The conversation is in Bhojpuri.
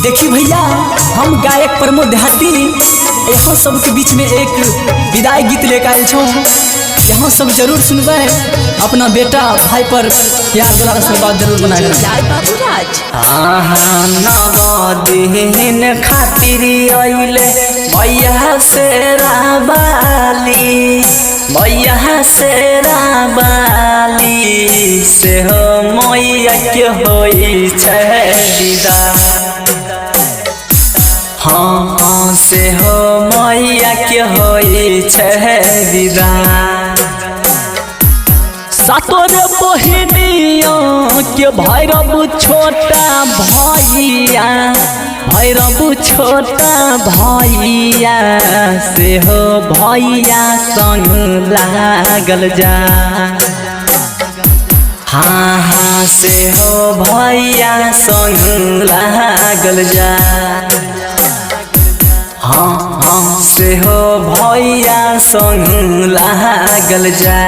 देखी भैया, हम गायक प्रमोद देहाती यहाँ सबके बीच में एक विदाई गीत लेकर आयल छो। यहाँ सब जरूर सुनबे, अपना बेटा भाई पर प्यार दुलार आशीर्वाद जरूर बनाए। नवदीन खातिर अइले भैया से राबाली, भैया से राबाली से हो मैया के होई छै विदा। हाँ से हो मैया के होई छै विदा। सातोर बहिनियों के भैरव छोटा भैया, भैरव छोटा भैया से हो भैया संग लागल जा। हाँ हाँ से हो भैया संग लागल जा। हाँ हाँ से हो भैया संग लागल जा।